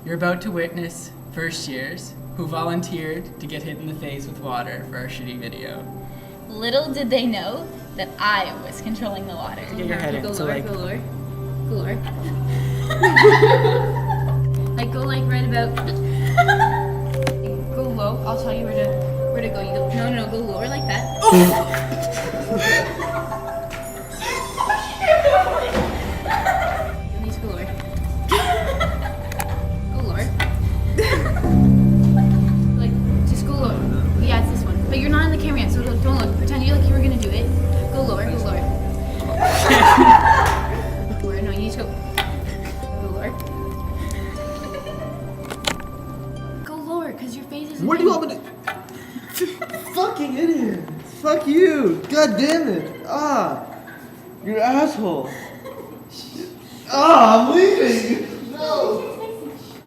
You're about to witness first years who volunteered to get hit in the face with water for our shitty video. Little did they know that I was controlling the water. Get your head in, so like... Galore. Like go like right about... Go low, I'll tell you where to go. You go, no, go lower like that. You need to go lower. Go lower. Like, just go lower. Yeah, it's this one. But you're not in the camera yet, so don't look. Pretend you were gonna do it. Go lower. Lower, no, you need to go. Go lower. Go lower, because your face is... What do you want me to... Fucking idiot. Fuck you. God damn it. You're an asshole. I'm leaving. No.